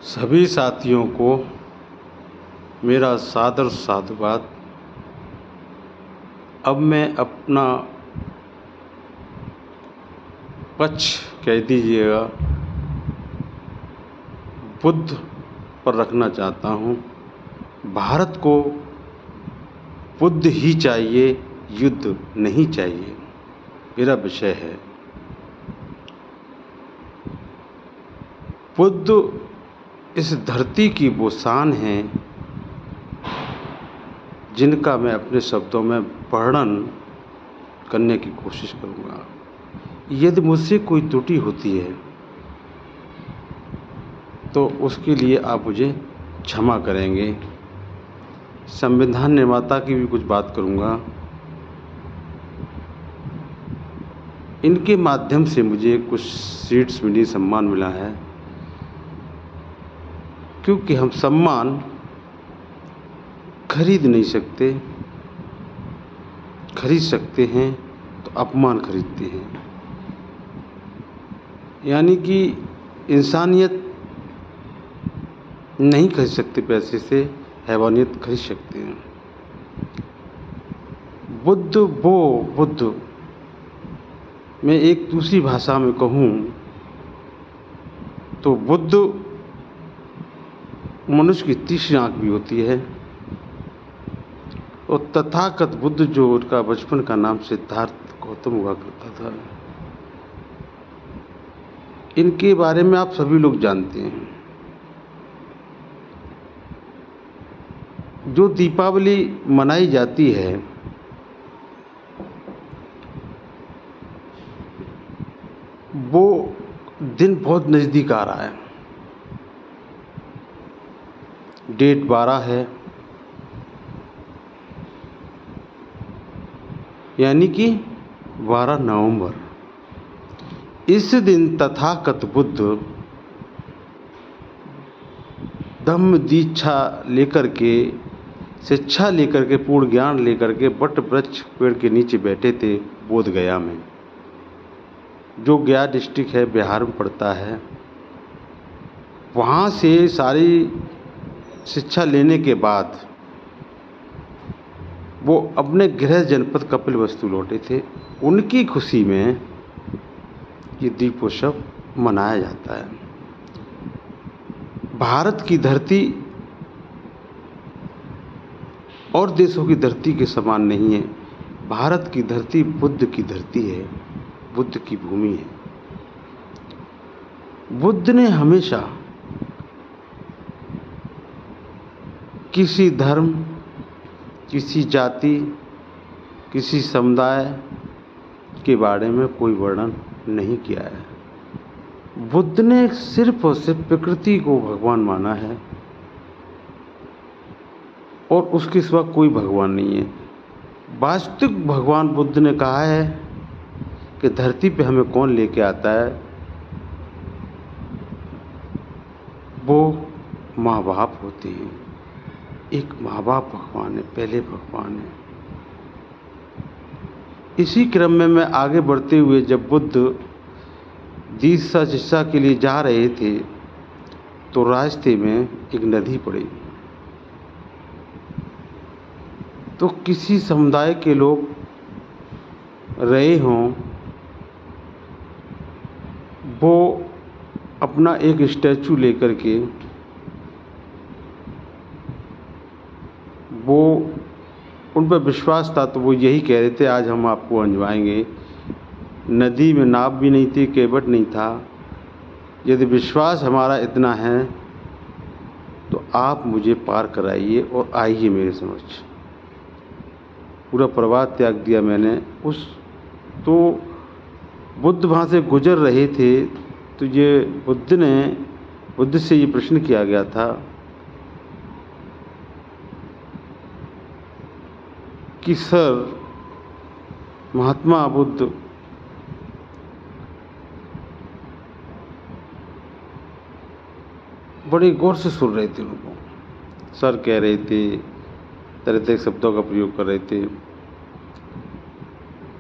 सभी साथियों को मेरा सादर साधुवाद। अब मैं अपना पक्ष कह दीजिएगा बुद्ध पर रखना चाहता हूँ। भारत को बुद्ध ही चाहिए, युद्ध नहीं चाहिए, मेरा विषय है। बुद्ध इस धरती की वो शान है जिनका मैं अपने शब्दों में वर्णन करने की कोशिश करूँगा। यदि मुझसे कोई त्रुटि होती है तो उसके लिए आप मुझे क्षमा करेंगे। संविधान निर्माता की भी कुछ बात करूँगा। इनके माध्यम से मुझे कुछ सीट्स मिली, सम्मान मिला है, क्योंकि हम सम्मान खरीद नहीं सकते, खरीद सकते हैं तो अपमान खरीदते हैं। यानी कि इंसानियत नहीं खरीद सकते पैसे से, हैवानियत खरीद सकते हैं। बुद्ध मैं एक दूसरी भाषा में कहूँ तो बुद्ध मनुष्य की तीसरी आँख भी होती है। और तथागत बुद्ध जो उनका बचपन का नाम सिद्धार्थ गौतम हुआ करता था, इनके बारे में आप सभी लोग जानते हैं। जो दीपावली मनाई जाती है वो दिन बहुत नज़दीक आ रहा है। डेट 12 है, यानी कि 12 नवंबर। इस दिन तथागत बुद्ध धम्म दीक्षा लेकर के, शिक्षा लेकर के, पूर्ण ज्ञान लेकर के वट वृक्ष पेड़ के नीचे बैठे थे बोध गया में, जो गया डिस्ट्रिक्ट है, बिहार में पड़ता है। वहाँ से सारी शिक्षा लेने के बाद वो अपने गृह जनपद कपिलवस्तु लौटे थे। उनकी खुशी में ये दीपोत्सव मनाया जाता है। भारत की धरती और देशों की धरती के समान नहीं है। भारत की धरती बुद्ध की धरती है, बुद्ध की भूमि है। बुद्ध ने हमेशा किसी धर्म, किसी जाति, किसी समुदाय के बारे में कोई वर्णन नहीं किया है। बुद्ध ने सिर्फ और सिर्फ प्रकृति को भगवान माना है और उसके सिवा कोई भगवान नहीं है। वास्तविक भगवान बुद्ध ने कहा है कि धरती पे हमें कौन लेके आता है, वो माँ बाप होते हैं। एक माँ बाप भगवान है, पहले भगवान है। इसी क्रम में मैं आगे बढ़ते हुए जब बुद्ध दीक्षा शिक्षा के लिए जा रहे थे तो रास्ते में एक नदी पड़ी। तो किसी समुदाय के लोग रहे हों, वो अपना एक स्टैचू लेकर के वो उन पर विश्वास था, तो वो यही कह रहे थे आज हम आपको अंजवाएंगे। नदी में नाव भी नहीं थी, केवट नहीं था। यदि विश्वास हमारा इतना है तो आप मुझे पार कराइए और आइए मेरे समक्ष। पूरा प्रवाह त्याग दिया मैंने। तो बुद्ध वहाँ से गुजर रहे थे तो ये बुद्ध से ये प्रश्न किया गया था कि सर, महात्मा बुद्ध बड़े गौर से सुन रहे थे उनको। सर कह रहे थे, तरह तरह शब्दों का प्रयोग कर रहे थे।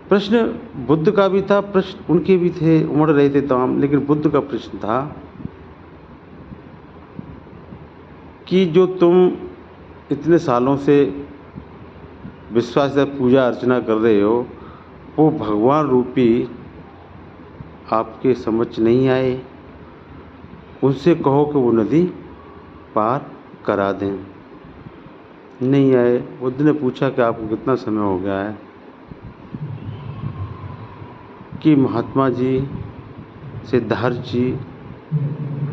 प्रश्न बुद्ध का भी था, प्रश्न उनके भी थे, उमड़ रहे थे तमाम। लेकिन बुद्ध का प्रश्न था कि जो तुम इतने सालों से विश्वास से पूजा अर्चना कर रहे हो, वो भगवान रूपी आपके समझ नहीं आए, उनसे कहो कि वो नदी पार करा दें। नहीं आए। बुद्ध ने पूछा कि आपको कितना समय हो गया है? कि महात्मा जी, सिद्धार्थ जी,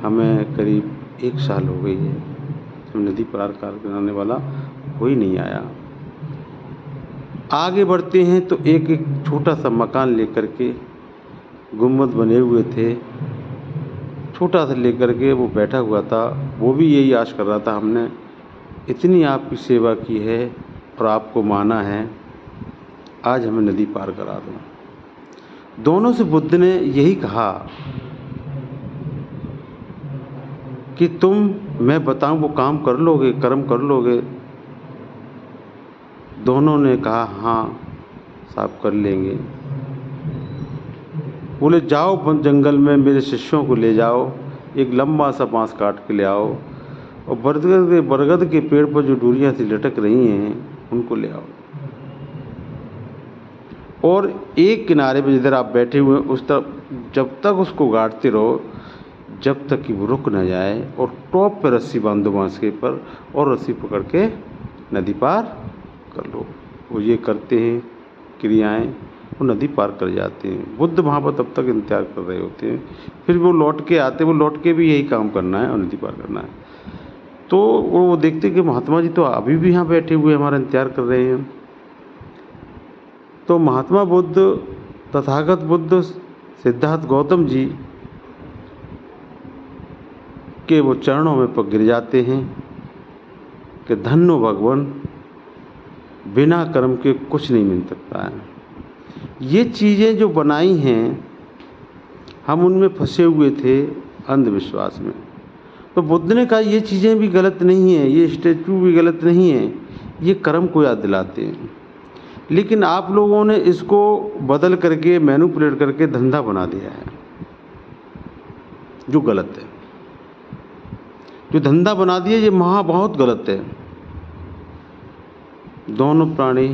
हमें करीब 1 साल हो गई है, हम नदी पार कराने वाला कोई नहीं आया। आगे बढ़ते हैं तो एक एक छोटा सा मकान लेकर के, गुम्बद बने हुए थे, छोटा सा लेकर के वो बैठा हुआ था। वो भी यही आश कर रहा था, हमने इतनी आपकी सेवा की है और आपको माना है, आज हमें नदी पार करा दो। दोनों से बुद्ध ने यही कहा कि तुम, मैं बताऊं वो काम कर लोगे, कर्म कर लोगे? दोनों ने कहा हाँ साहब कर लेंगे। बोले जाओ जंगल में मेरे शिष्यों को ले जाओ, एक लंबा सा बांस काट के ले आओ और बरगद के पेड़ पर जो डोरियां सी लटक रही हैं उनको ले आओ, और एक किनारे पे जिधर आप बैठे हुए हैं उस तरफ जब तक उसको गाड़ते रहो जब तक कि वो रुक न जाए, और टॉप पे रस्सी बांधो बांस के पर और रस्सी पकड़ के नदी पार कर लो। वो ये करते हैं क्रियाएं, वो नदी पार कर जाते हैं। बुद्ध वहाँ पर तब तक इंतजार कर रहे होते हैं, फिर वो लौट के आते, वो लौट के भी यही काम करना है और नदी पार करना है। तो वो देखते कि महात्मा जी तो अभी भी यहाँ बैठे हुए हमारा इंतजार कर रहे हैं। तो महात्मा बुद्ध, तथागत बुद्ध, सिद्धार्थ गौतम जी के वो चरणों में गिर जाते हैं कि धन्य भगवान, बिना कर्म के कुछ नहीं मिल सकता है। ये चीज़ें जो बनाई हैं, हम उनमें फंसे हुए थे अंधविश्वास में। तो बुद्ध ने कहा ये चीज़ें भी गलत नहीं हैं, ये स्टैचू भी गलत नहीं है, ये कर्म को याद दिलाते हैं। लेकिन आप लोगों ने इसको बदल करके, मैनिपुलेट करके धंधा बना दिया है, जो गलत है। जो धंधा बना दिया ये बहुत गलत है। दोनों प्राणी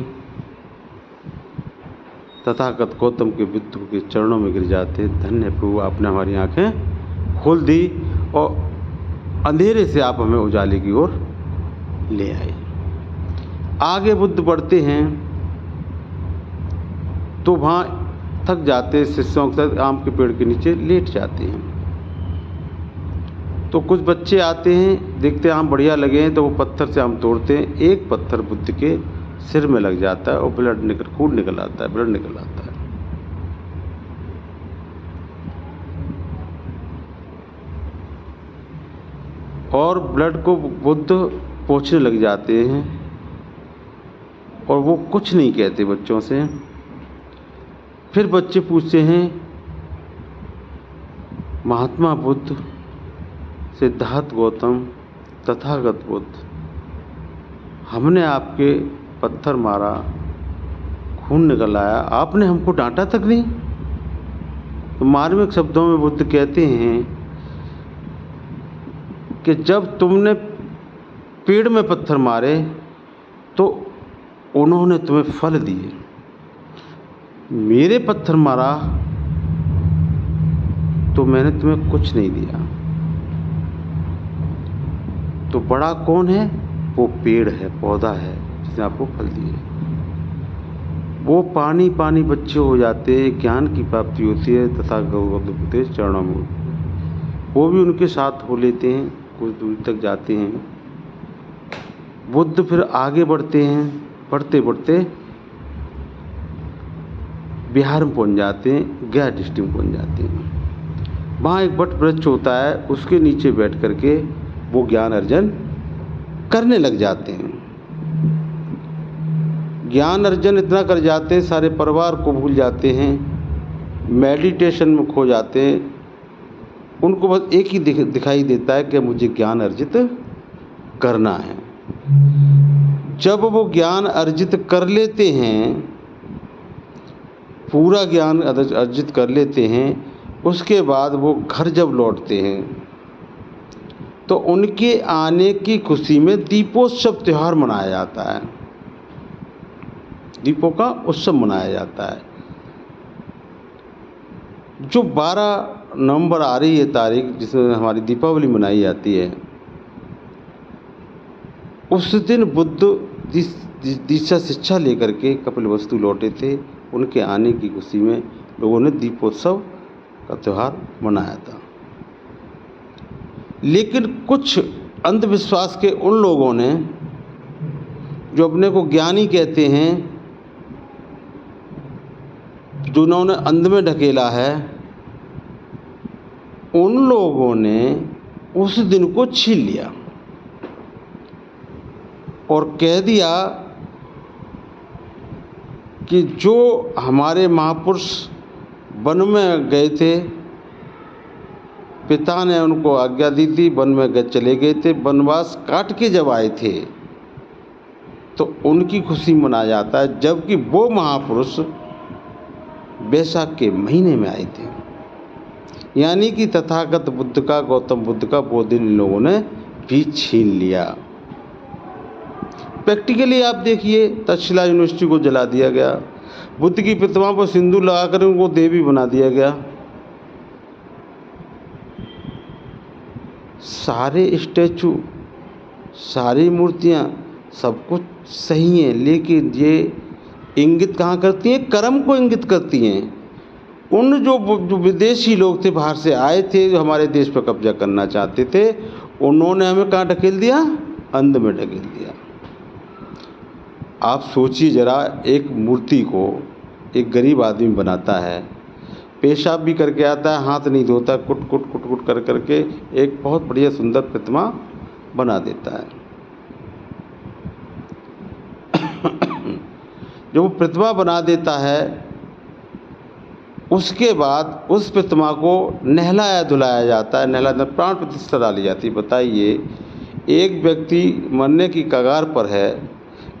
तथागत गौतम के बुद्ध के चरणों में गिर जाते, धन्य प्रभु आपने हमारी आंखें खोल दी और अंधेरे से आप हमें उजाले की ओर ले आए। आगे बुद्ध बढ़ते हैं तो वहाँ थक जाते, शिष्यों के साथ आम के पेड़ के नीचे लेट जाते हैं। तो कुछ बच्चे आते हैं, देखते आम बढ़िया लगे हैं तो वो पत्थर से आम तोड़ते हैं। एक पत्थर बुद्ध के सिर में लग जाता है और खून निकल आता है, ब्लड निकल आता है। और ब्लड को बुद्ध पोंछने लग जाते हैं और वो कुछ नहीं कहते बच्चों से। फिर बच्चे पूछते हैं, महात्मा बुद्ध, सिद्धार्थ गौतम, तथागत बुद्ध, हमने आपके पत्थर मारा, खून निकल आया, आपने हमको डांटा तक नहीं। तो मार्मिक शब्दों में बुद्ध कहते हैं कि जब तुमने पेड़ में पत्थर मारे तो उन्होंने तुम्हें फल दिए, मेरे पत्थर मारा तो मैंने तुम्हें कुछ नहीं दिया। तो बड़ा कौन है? वो पेड़ है, पौधा है जिसने आपको फल दिए। वो पानी पानी बच्चे हो जाते हैं, ज्ञान की प्राप्ति होती है तथा गौतम के चरणों में वो भी उनके साथ हो लेते हैं, कुछ दूर तक जाते हैं। बुद्ध फिर आगे बढ़ते हैं, बढ़ते बढ़ते बिहार में पहुंच जाते हैं, गया डिस्ट्रिक्ट में पहुंच जाते हैं। वहाँ एक वट वृक्ष होता है, उसके नीचे बैठ करके वो ज्ञान अर्जन करने लग जाते हैं। ज्ञान अर्जन इतना कर जाते हैं, सारे परिवार को भूल जाते हैं, मेडिटेशन में खो जाते हैं। उनको बस एक ही दिखाई देता है कि मुझे ज्ञान अर्जित करना है। जब वो ज्ञान अर्जित कर लेते हैं, पूरा ज्ञान अर्जित कर लेते हैं, उसके बाद वो घर जब लौटते हैं तो उनके आने की खुशी में दीपोत्सव त्यौहार मनाया जाता है, दीपों का उत्सव मनाया जाता है। जो 12 नवंबर आ रही है तारीख, जिसमें हमारी दीपावली मनाई जाती है, उस दिन बुद्ध दिशा शिक्षा लेकर के कपिलवस्तु लौटे थे। उनके आने की खुशी में लोगों ने दीपोत्सव का त्यौहार मनाया था। लेकिन कुछ अंधविश्वास के उन लोगों ने, जो अपने को ज्ञानी कहते हैं, जिन्होंने अंध में ढकेला है, उन लोगों ने उस दिन को छीन लिया और कह दिया कि जो हमारे महापुरुष वन में गए थे, पिता ने उनको आज्ञा दी थी, वन में चले गए थे, वनवास काट के जब आए थे तो उनकी खुशी मनाया जाता है, जबकि वो महापुरुष वैशाख के महीने में आए थे। यानी कि तथागत बुद्ध का, गौतम बुद्ध का वो दिन इन लोगों ने भी छीन लिया। प्रैक्टिकली आप देखिए, तक्षशिला यूनिवर्सिटी को जला दिया गया, बुद्ध की प्रतिमा पर सिंदूर लगाकर उनको देवी बना दिया गया। सारे स्टैचू, सारी मूर्तियाँ, सब कुछ सही है, लेकिन ये इंगित कहाँ करती हैं? कर्म को इंगित करती हैं। उन जो विदेशी लोग थे, बाहर से आए थे, जो हमारे देश पर कब्जा करना चाहते थे, उन्होंने हमें कहाँ ढकेल दिया? अंध में ढकेल दिया। आप सोचिए जरा, एक मूर्ति को एक गरीब आदमी बनाता है, पेशाब भी करके आता है, हाथ नहीं धोता, कुट कुट कुट कुट कर करके एक बहुत बढ़िया सुंदर प्रतिमा बना देता है। जब वो प्रतिमा बना देता है, उसके बाद उस प्रतिमा को नहलाया धुलाया जाता है, नहलाया, प्राण प्रतिष्ठा डाली जाती है। बताइए, एक व्यक्ति मरने की कगार पर है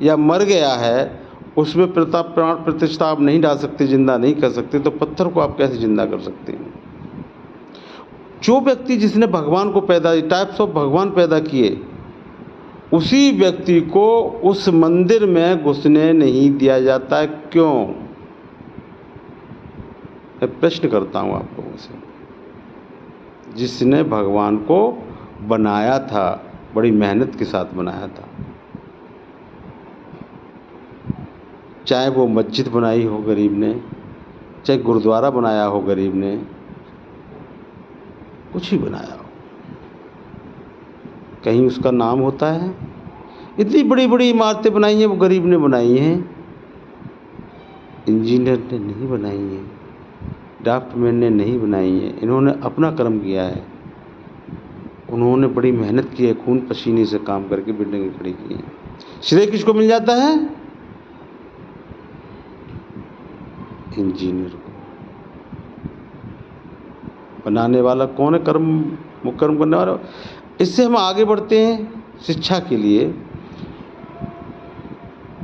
या मर गया है, उसमें प्राण प्रतिष्ठा आप नहीं डाल सकते, जिंदा नहीं कर सकते, तो पत्थर को आप कैसे जिंदा कर सकते हैं? जो व्यक्ति जिसने भगवान को पैदा, टाइप्स ऑफ भगवान पैदा किए, उसी व्यक्ति को उस मंदिर में घुसने नहीं दिया जाता है। क्यों? मैं प्रश्न करता हूँ आप लोगों से। जिसने भगवान को बनाया था, बड़ी मेहनत के साथ बनाया था, चाहे वो मस्जिद बनाई हो गरीब ने, चाहे गुरुद्वारा बनाया हो गरीब ने, कुछ ही बनाया हो, कहीं उसका नाम होता है? इतनी बड़ी बड़ी इमारतें बनाई हैं, वो गरीब ने बनाई हैं, इंजीनियर ने नहीं बनाई हैं, ड्राफ्टमैन ने नहीं बनाई हैं। इन्होंने अपना कर्म किया है, उन्होंने बड़ी मेहनत की है, खून पसीने से काम करके बिल्डिंगें खड़ी की हैं। श्रेय किसको मिल जाता है? इंजीनियर को। बनाने वाला कौन है? कर्म करने वाला। इससे हम आगे बढ़ते हैं शिक्षा के लिए।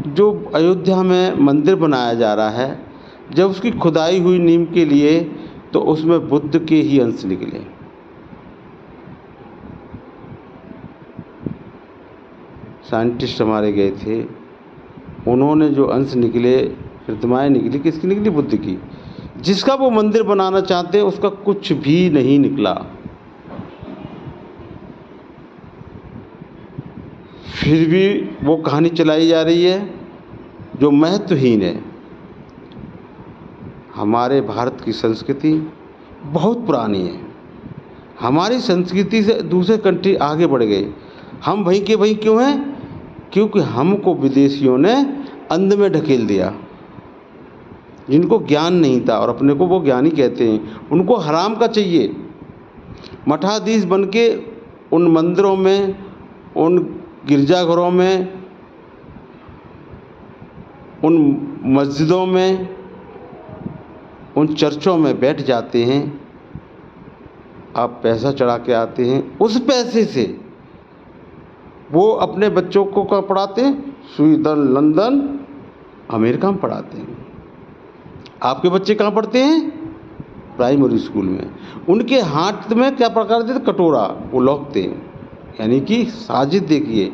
जो अयोध्या में मंदिर बनाया जा रहा है, जब उसकी खुदाई हुई नींव के लिए, तो उसमें बुद्ध के ही अंश निकले। साइंटिस्ट हमारे गए थे, उन्होंने जो अंश निकले, प्रतिमाएं निकली, किसकी निकली? बुद्ध की। जिसका वो मंदिर बनाना चाहते हैं, उसका कुछ भी नहीं निकला। फिर भी वो कहानी चलाई जा रही है जो महत्वहीन है। हमारे भारत की संस्कृति बहुत पुरानी है। हमारी संस्कृति से दूसरे कंट्री आगे बढ़ गए, हम वहीं के वहीं क्यों हैं? क्योंकि हमको विदेशियों ने अंध में ढकेल दिया। जिनको ज्ञान नहीं था और अपने को वो ज्ञानी कहते हैं, उनको हराम का चाहिए। मठाधीश बन के उन मंदिरों में, उन गिरजाघरों में, उन मस्जिदों में, उन चर्चों में बैठ जाते हैं। आप पैसा चढ़ा के आते हैं, उस पैसे से वो अपने बच्चों को कहाँ पढ़ाते हैं? स्वीडन, लंदन, अमेरिका में पढ़ाते हैं। आपके बच्चे कहाँ पढ़ते हैं? प्राइमरी स्कूल में। उनके हाथ में क्या प्रकार देते? कटोरा, वो लौटते हैं। यानी कि साजिश देखिए,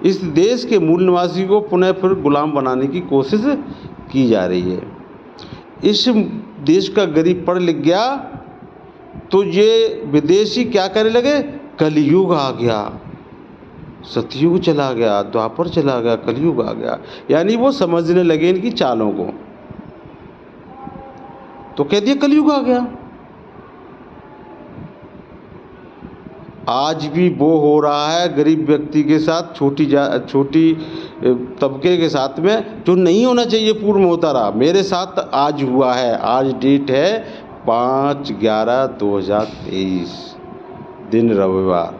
इस देश के मूल निवासी को पुनः फिर गुलाम बनाने की कोशिश की जा रही है। इस देश का गरीब पढ़ लिख गया तो ये विदेशी क्या करने लगे, कलयुग आ गया, सतयुग चला गया, द्वापर चला गया, कलयुग आ गया, यानी वो समझने लगे इनकी चालों को, तो कह दिया कलयुग आ गया। आज भी वो हो रहा है गरीब व्यक्ति के साथ, छोटी तबके के साथ में, जो नहीं होना चाहिए पूर्व में होता रहा। मेरे साथ आज हुआ है, आज डेट है 5/11/2023, दिन रविवार।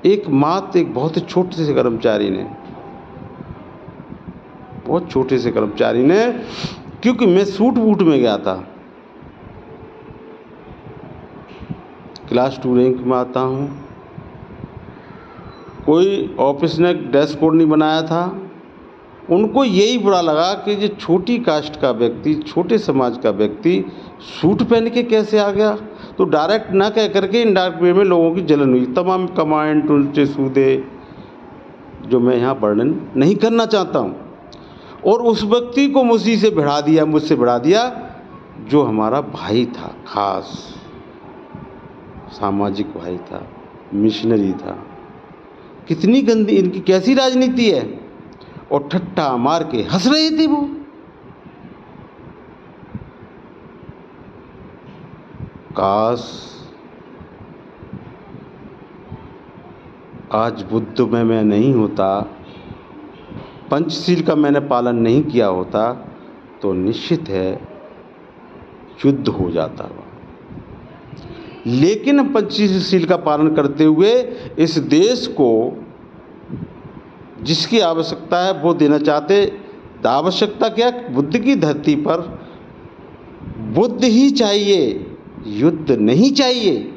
एक बहुत छोटे से कर्मचारी ने, क्योंकि मैं सूट बूट में गया था, क्लास 2 रैंक में आता हूँ, कोई ऑफिस ने ड्रेस कोड नहीं बनाया था, उनको यही बुरा लगा कि ये छोटी कास्ट का व्यक्ति, छोटे समाज का व्यक्ति सूट पहन के कैसे आ गया। तो डायरेक्ट ना कह करके इनडायरेक्ट वे में लोगों की जलन हुई, तमाम कमेंट उल्टे सूदे जो मैं यहाँ वर्णन नहीं करना चाहता हूँ। और उस व्यक्ति को मुझसे भिड़ा दिया जो हमारा भाई था, खास सामाजिक भाई था, मिशनरी था। कितनी गंदी इनकी कैसी राजनीति है, और ठट्ठा मार के हंस रहे थे वो। काश आज बुद्ध में मैं नहीं होता, पंचशील का मैंने पालन नहीं किया होता, तो निश्चित है युद्ध हो जाता। लेकिन हम पंचशील का पालन करते हुए इस देश को जिसकी आवश्यकता है वो देना चाहते। आवश्यकता क्या, बुद्ध की धरती पर बुद्ध ही चाहिए, युद्ध नहीं चाहिए।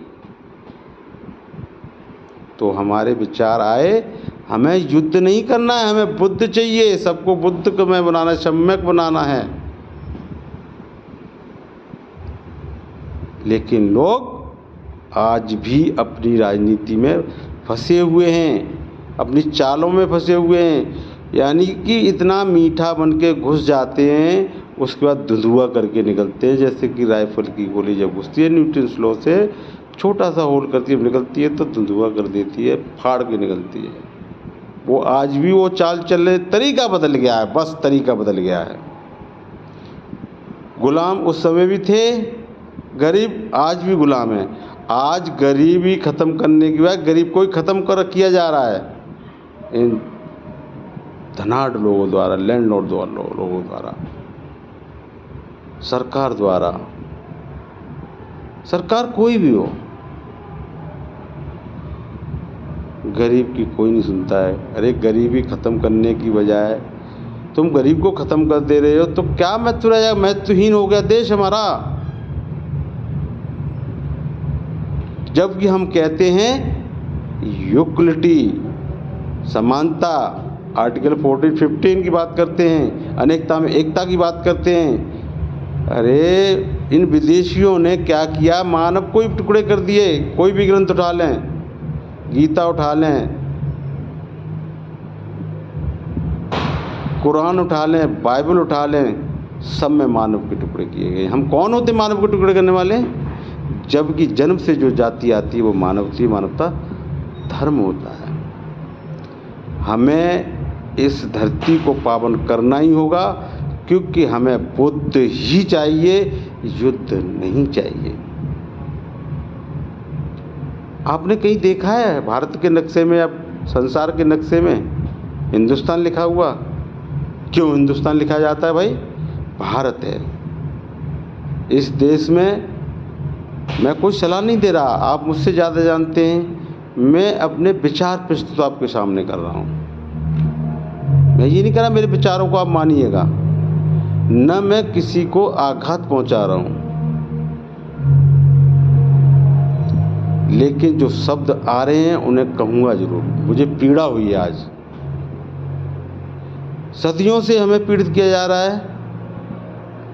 तो हमारे विचार आए, हमें युद्ध नहीं करना है, हमें बुद्ध चाहिए, सबको बुद्ध को मैं बनाना, सम्यक बनाना है। लेकिन लोग आज भी अपनी राजनीति में फंसे हुए हैं, अपनी चालों में फंसे हुए हैं, यानी कि इतना मीठा बन के घुस जाते हैं, उसके बाद धुंधुआ करके निकलते हैं। जैसे कि राइफल की गोली जब घुसती है न्यूटन लॉ से, छोटा सा होल करती है, निकलती है तो धुंधुआ कर देती है, फाड़ के निकलती है। वो आज भी वो चाल चल रहे, तरीका बदल गया है, बस तरीका बदल गया है। गुलाम उस समय भी थे, गरीब आज भी गुलाम है। आज गरीबी ख़त्म करने के बाद गरीब को ही ख़त्म किया जा रहा है इन धनाढ़ लोगों द्वारा, लैंडलॉर्ड लोगों द्वारा, सरकार द्वारा। सरकार कोई भी हो, गरीब की कोई नहीं सुनता है। अरे गरीबी ख़त्म करने की बजाय तुम गरीब को ख़त्म कर दे रहे हो, तो क्या महत्वहीन हो गया देश हमारा। जबकि हम कहते हैं इक्वलिटी, समानता, आर्टिकल 14-15 की बात करते हैं, अनेकता में एकता की बात करते हैं। अरे इन विदेशियों ने क्या किया, मानव को ही टुकड़े कर दिए। कोई भी ग्रंथ उठा लें, गीता उठा लें, कुरान उठा लें, बाइबल उठा लें, सब में मानव के टुकड़े किए गए। हम कौन होते मानव के टुकड़े करने वाले? जबकि जन्म से जो जाति आती है वो मानवता धर्म होता है। हमें इस धरती को पावन करना ही होगा, क्योंकि हमें बुद्ध ही चाहिए, युद्ध नहीं चाहिए। आपने कहीं देखा है भारत के नक्शे में या संसार के नक्शे में हिंदुस्तान लिखा हुआ? क्यों हिंदुस्तान लिखा जाता है भाई? भारत है। इस देश में मैं कोई सलाह नहीं दे रहा, आप मुझसे ज़्यादा जानते हैं। मैं अपने विचार प्रस्तुत आपके सामने कर रहा हूँ। मैं ये नहीं कह रहा मेरे विचारों को आप मानिएगा, न मैं किसी को आघात पहुँचा रहा हूँ। लेकिन जो शब्द आ रहे हैं उन्हें कहूँगा ज़रूर। मुझे पीड़ा हुई है आज। सदियों से हमें पीड़ित किया जा रहा है,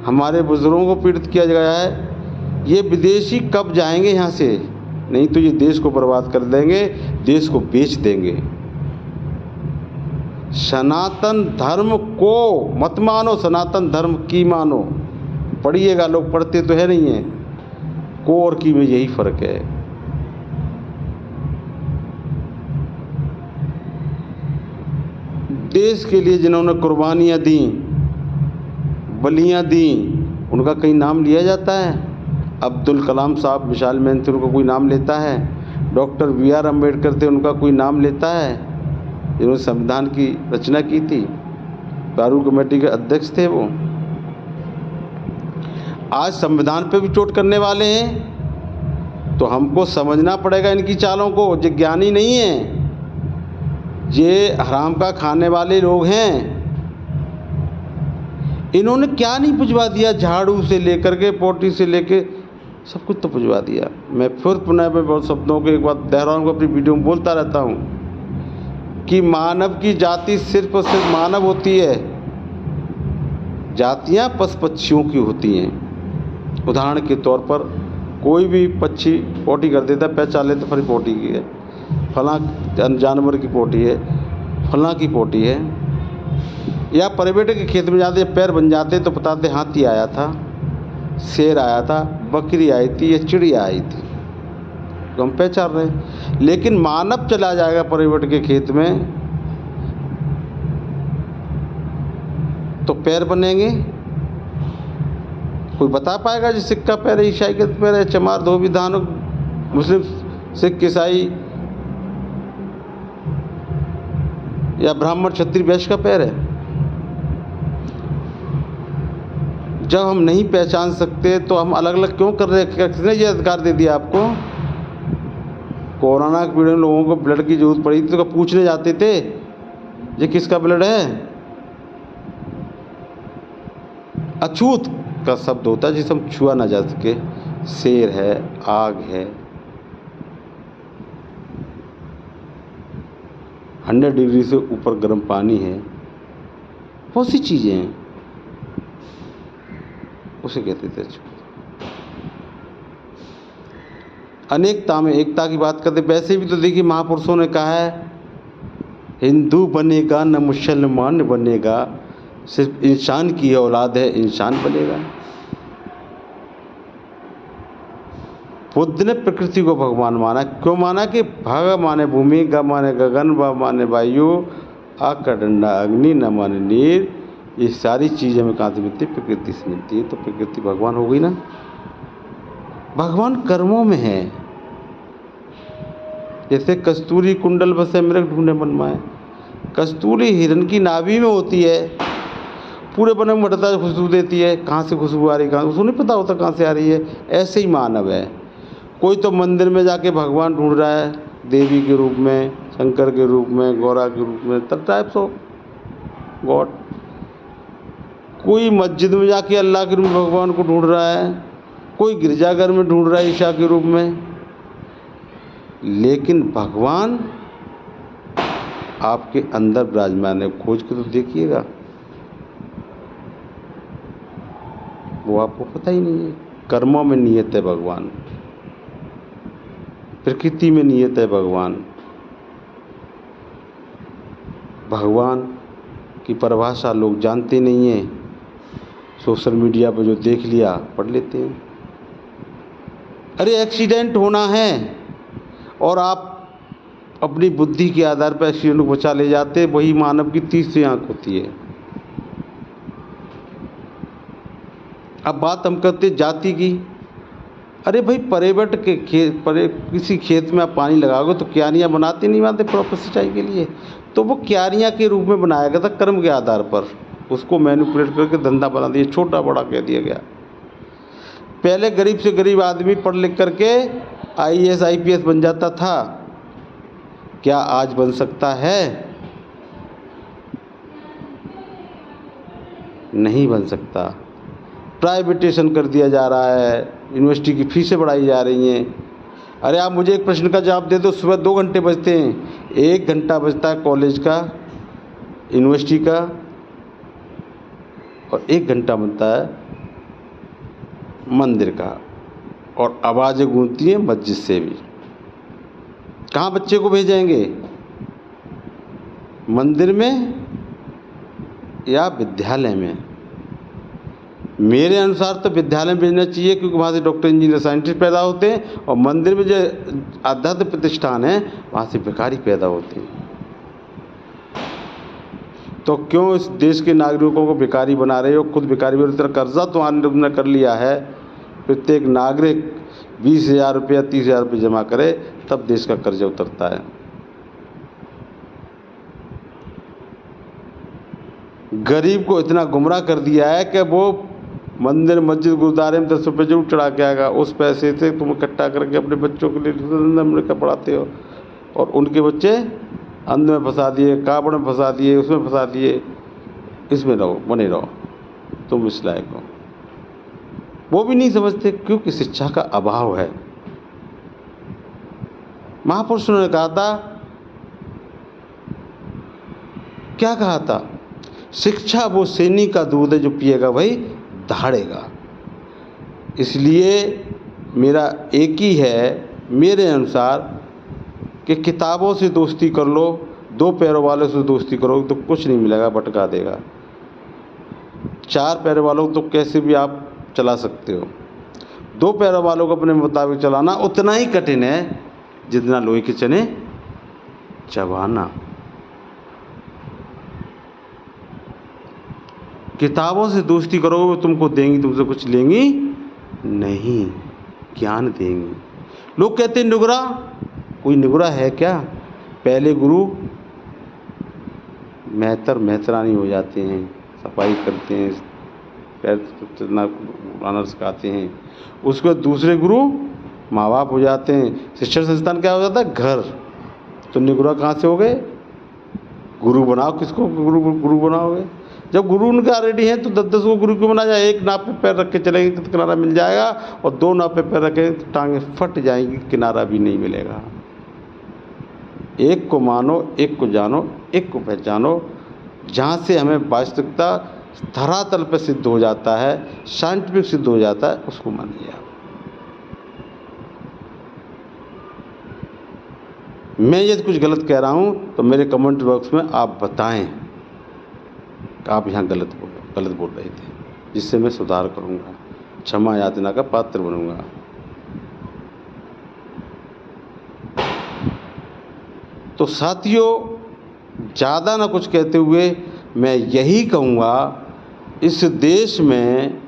हमारे बुजुर्गों को पीड़ित किया गया है। ये विदेशी कब जाएंगे यहाँ से? नहीं तो ये देश को बर्बाद कर देंगे, देश को बेच देंगे। सनातन धर्म को मत मानो, सनातन धर्म की मानो। पढ़िएगा, लोग पढ़ते तो है नहीं है। को और की में यही फर्क है। देश के लिए जिन्होंने कुर्बानियाँ दी, बलियाँ दी, उनका कहीं नाम लिया जाता है? अब्दुल कलाम साहब विशाल मेहनती, उनका कोई नाम लेता है? डॉक्टर BR अम्बेडकर थे, उनका कोई नाम लेता है? जिन्होंने संविधान की रचना की थी, प्रारूप कमेटी के अध्यक्ष थे वो। आज संविधान पे भी चोट करने वाले हैं, तो हमको समझना पड़ेगा इनकी चालों को। ये ज्ञानी नहीं है, ये हराम का खाने वाले लोग हैं। इन्होंने क्या नहीं पुजवा दिया, झाड़ू से लेकर के पोटी से लेके सब कुछ तो पुजवा दिया। मैं फिर पुनः बहुत शब्दों के एक बात दोहराऊं, अपनी वीडियो में बोलता रहता हूँ कि मानव की जाति सिर्फ और सिर्फ मानव होती है, जातियाँ पशु पक्षियों की होती हैं। उदाहरण के तौर पर कोई भी पक्षी पोटी कर देता है, पहचान लेते फिर पोटी की है, फलां जानवर की पोटी है, फलां की पोटी है। या प्राइवेट के खेत में जाते पैर बन जाते तो बताते हाथी आया था, शेर आया था, बकरी आई थी या चिड़िया आई थी, तो हम पहचान रहे हैं। लेकिन मानव चला जाएगा प्राइवेट के खेत में तो पैर बनेंगे? कोई बता पाएगा जी सिक्का पैर है, ईसाई का पैर है, चमार धोबी धान, मुस्लिम सिख ईसाई या ब्राह्मण क्षत्रिय वैश्य का पैर है? जब हम नहीं पहचान सकते तो हम अलग अलग क्यों कर रहे हैं? किसने ये अधिकार दे दिया आपको? कोरोना के पीरियड में लोगों को ब्लड की जरूरत पड़ी थी तो पूछने जाते थे ये किसका ब्लड है? अछूत का शब्द होता है जिसे हम छुआ ना जा सके। शेर है, आग है, 100 डिग्री से ऊपर गर्म पानी है, बहुत सी चीज़ें हैं, उसे कहते थे अछूत। अनेकता में एकता की बात करते। वैसे भी तो देखिए महापुरुषों ने कहा है हिंदू बनेगा न मुसलमान बनेगा, सिर्फ इंसान की औलाद है इंसान बनेगा। बुद्ध ने प्रकृति को भगवान माना। क्यों माना? कि भग माने भूमि, ग माने गगन, व माने वायु, आ का डंडा अग्नि, न माने नीर। ये सारी चीज़ें हमें कहाँ से मिलती है? प्रकृति से मिलती है। तो प्रकृति भगवान हो गई ना। भगवान कर्मों में है। जैसे कस्तूरी कुंडल बसे मृग ढूंढे मन माए, कस्तूरी हिरण की नाभि में होती है, पूरे बने में बढ़ता खुशबू देती है। कहाँ से खुशबू आ रही, कहाँ उसको नहीं पता होता कहाँ से आ रही है। ऐसे ही मानव है। कोई तो मंदिर में जाके भगवान ढूंढ रहा है, देवी के रूप में, शंकर के रूप में, गौरा के रूप में, सब टाइप्स ऑफ गॉड। कोई मस्जिद में जाके अल्लाह के रूप में भगवान को ढूंढ रहा है, कोई गिरजाघर में ढूंढ रहा है ईशा के रूप में। लेकिन भगवान आपके अंदर विराजमान है। खोज के तो देखिएगा, वो आपको पता ही नहीं है। कर्मों में नियत है भगवान, प्रकृति में नियत है भगवान। भगवान की परिभाषा लोग जानते नहीं हैं। सोशल मीडिया पर जो देख लिया पढ़ लेते हैं। अरे एक्सीडेंट होना है और आप अपनी बुद्धि के आधार पर एक्सीडेंट को बचा ले जाते, वही मानव की तीसरी आंख होती है। अब बात हम करते जाति की। अरे भाई प्राइवेट के खेत पर किसी खेत में आप पानी लगाओगे तो क्यारियाँ बनाते नहीं बनाते प्रॉपर सिंचाई के लिए? तो वो क्यारियाँ के रूप में बनाया गया था कर्म के आधार पर, उसको मैनिपुलेट करके धंधा बना दिया, छोटा बड़ा कह दिया गया। पहले गरीब से गरीब आदमी पढ़ लिख करके IAS IPS बन जाता था, क्या आज बन सकता है? नहीं बन सकता। प्राइवेटेशन कर दिया जा रहा है, यूनिवर्सिटी की फीसें बढ़ाई जा रही हैं। अरे आप मुझे एक प्रश्न का जवाब दे दो, सुबह 2 घंटे बजते हैं, 1 घंटा बजता है कॉलेज का, यूनिवर्सिटी का, और 1 घंटा बनता है मंदिर का, और आवाज़ें गूंजती हैं मस्जिद से भी। कहाँ बच्चे को भेजेंगे, मंदिर में या विद्यालय में? मेरे अनुसार तो विद्यालय में भेजना चाहिए, क्योंकि वहाँ से डॉक्टर, इंजीनियर, साइंटिस्ट पैदा होते हैं, और मंदिर में जो आध्यात्मिक प्रतिष्ठान है वहाँ से भिखारी पैदा होते हैं। तो क्यों इस देश के नागरिकों को भिखारी बना रहे हो? खुद भिखारी बना, तरह कर्जा तो आपने कर लिया है। प्रत्येक नागरिक 20,000 रुपया, 30,000 रुपये जमा करे तब देश का कर्जा उतरता है। गरीब को इतना गुमराह कर दिया है कि वो मंदिर, मस्जिद, गुरुद्वारे में 10 रुपये जरूर चढ़ा के आएगा। उस पैसे से तुम इकट्ठा करके अपने बच्चों के लिए पढ़ाते हो, और उनके बच्चे अंध में फंसा दिए, कावड़ में फंसा दिए, उसमें फंसा दिए। इसमें रहो, बने रहो, तुम इस लायक हो। वो भी नहीं समझते क्योंकि शिक्षा का अभाव है। महापुरुषों ने कहा था, क्या कहा था? शिक्षा वो सैनी का दूध है जो पिएगा वही दहाड़ेगा। इसलिए मेरा एक ही है, मेरे अनुसार, कि किताबों से दोस्ती कर लो, 2 पैरों वालों से दोस्ती करोगे तो कुछ नहीं मिलेगा, भटका देगा। 4 पैरों वालों को तो कैसे भी आप चला सकते हो, 2 पैरों वालों को अपने मुताबिक चलाना उतना ही कठिन है जितना लोहे के चने चबाना। किताबों से दोस्ती करोगे तुमको देंगी, तुमसे कुछ लेंगी नहीं, ज्ञान देंगी। लोग कहते हैं नुगरा, कोई नुगरा है क्या? पहले गुरु मेहतरानी हो जाते हैं, सफाई करते हैं, पैर चलना सिखाते हैं। उसके बाद दूसरे गुरु माँ बाप हो जाते हैं। शिक्षण संस्थान क्या हो जाता है? घर। तो नुगरा कहाँ से हो गए? गुरु बनाओ, किसको गुरु बनाओगे? जब गुरु उनका रेडी है तो 10-10 को गुरु क्यों बना जाए? एक नाव पे पैर रख के चलेंगे तो किनारा मिल जाएगा, और 2 नाव पे पैर रखेंगे तो टांगें फट जाएंगी, किनारा भी नहीं मिलेगा। एक को मानो, एक को जानो, एक को पहचानो। जहाँ से हमें वास्तविकता धरातल पर सिद्ध हो जाता है, साइंटिफिक सिद्ध हो जाता है, उसको मानिए आप। मैं यदि कुछ गलत कह रहा हूँ तो मेरे कमेंट बॉक्स में आप बताएं कि आप यहाँ गलत बोल रहे थे, जिससे मैं सुधार करूँगा, क्षमा याचना का पात्र बनूँगा। तो साथियों, ज़्यादा ना कुछ कहते हुए मैं यही कहूँगा, इस देश में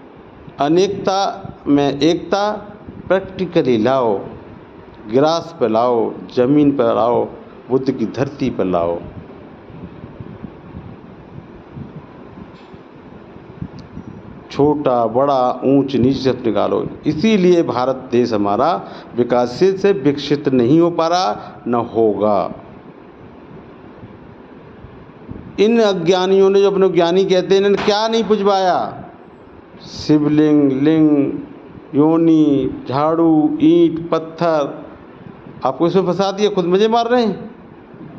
अनेकता में एकता प्रैक्टिकली लाओ, ग्रास पर लाओ, ज़मीन पर लाओ, बुद्ध की धरती पर लाओ। छोटा बड़ा ऊंच नीच से निकालो। इसीलिए भारत देश हमारा विकासशील से विकसित नहीं हो पा रहा, न होगा। इन अज्ञानियों ने, जो अपने ज्ञानी कहते हैं, इन्होंने क्या नहीं पुजवाया? शिवलिंग, लिंग, योनी, झाड़ू, ईंट, पत्थर। आपको इसमें फंसा दिया, खुद मजे मार रहे हैं।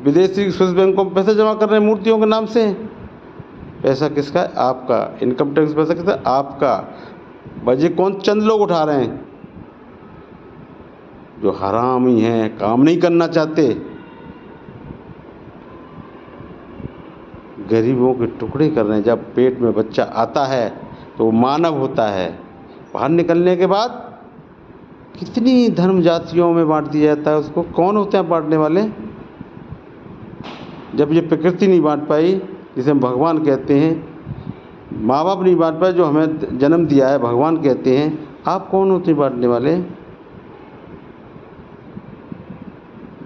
विदेशी स्विस बैंकों में पैसे जमा कर रहे हैं मूर्तियों के नाम से। पैसा किसका है? आपका। इनकम टैक्स पैसा किसका है? आपका। मजे कौन चंद लोग उठा रहे हैं? जो हरामी हैं, काम नहीं करना चाहते, गरीबों के टुकड़े कर रहे हैं। जब पेट में बच्चा आता है तो वो मानव होता है, बाहर निकलने के बाद कितनी धर्म जातियों में बांट दिया जाता है उसको। कौन होते हैं बांटने वाले? जब ये प्रकृति नहीं बांट पाई, जिसे हम भगवान कहते हैं, माँ बाप नहीं बांट पाए, जो हमें जन्म दिया है भगवान कहते हैं, आप कौन होते हैं बांटने वाले?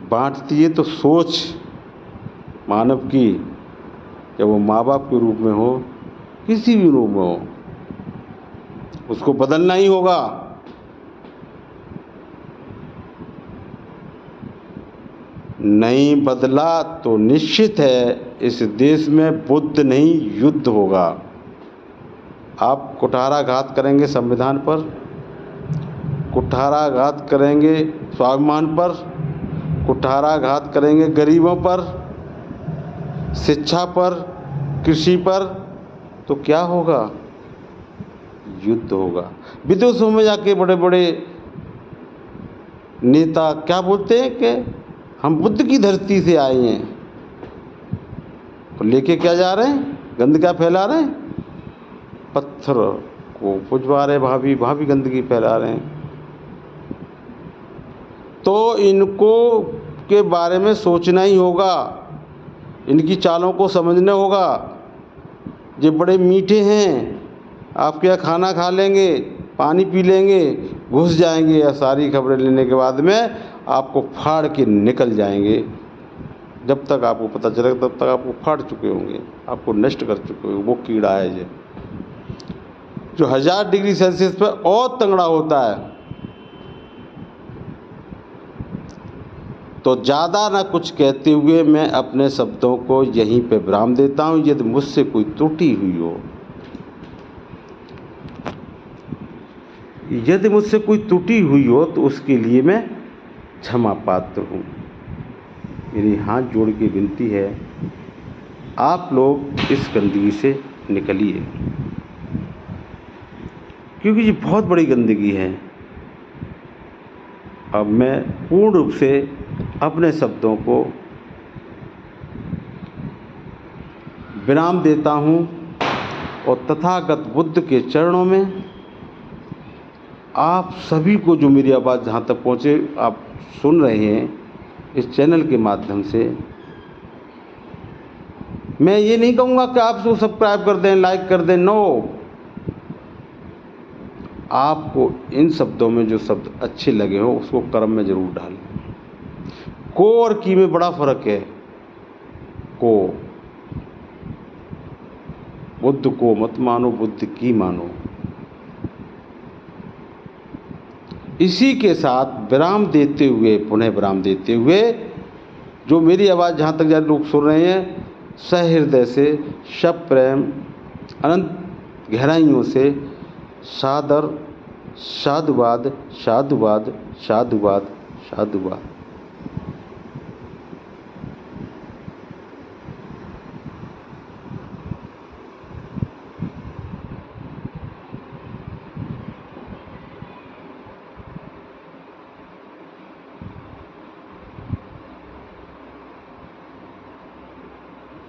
बांटती है तो सोच मानव की, जब वो माँ बाप के रूप में हो, किसी भी रूप में हो, उसको बदलना ही होगा। नहीं बदला तो निश्चित है इस देश में बुद्ध नहीं युद्ध होगा। आप कुठाराघात करेंगे संविधान पर, कुठाराघात करेंगे स्वाभिमान पर, कुठाराघात करेंगे गरीबों पर, शिक्षा पर, कृषि पर, तो क्या होगा? युद्ध होगा। विदेशों में जाके बड़े बड़े नेता क्या बोलते हैं कि हम बुद्ध की धरती से आए हैं, तो लेके क्या जा रहे हैं? गंद क्या फैला रहे हैं? पत्थर को पुजवा रहे, वहाँ भी गंदगी फैला रहे हैं। तो इनको के बारे में सोचना ही होगा, इनकी चालों को समझना होगा। ये बड़े मीठे हैं, आपके यहाँ खाना खा लेंगे, पानी पी लेंगे, घुस जाएंगे, या सारी खबरें लेने के बाद में आपको फाड़ के निकल जाएंगे। जब तक आपको पता चलेगा तब तक आपको फाड़ चुके होंगे, आपको नष्ट कर चुके होंगे। वो कीड़ा है ये जो 1000 डिग्री सेल्सियस पर और तंगड़ा होता है। तो ज़्यादा ना कुछ कहते हुए मैं अपने शब्दों को यहीं पे विराम देता हूँ। यदि मुझसे कोई त्रुटि हुई हो, यदि मुझसे कोई त्रुटि हुई हो तो उसके लिए मैं क्षमा पात्र हूँ। मेरी हाथ जोड़ के विनती है, आप लोग इस गंदगी से निकलिए, क्योंकि ये बहुत बड़ी गंदगी है। अब मैं पूर्ण रूप से अपने शब्दों को विराम देता हूँ और तथागत बुद्ध के चरणों में आप सभी को, जो मेरी आवाज़ जहाँ तक पहुँचे, आप सुन रहे हैं इस चैनल के माध्यम से, मैं ये नहीं कहूँगा कि आप उसको सब्सक्राइब कर दें, लाइक कर दें। नो, आपको इन शब्दों में जो शब्द अच्छे लगे हो उसको कर्म में ज़रूर डालें। को और की में बड़ा फर्क है। को, बुद्ध को मत मानो, बुद्ध की मानो। इसी के साथ विराम देते हुए, पुनः विराम देते हुए, जो मेरी आवाज़ जहाँ तक ज़्यादा लोग सुन रहे हैं, सहृदय से, सप्रेम, अनंत गहराइयों से सादर साधुवाद, साधुवाद, साधुवाद, साधुवाद।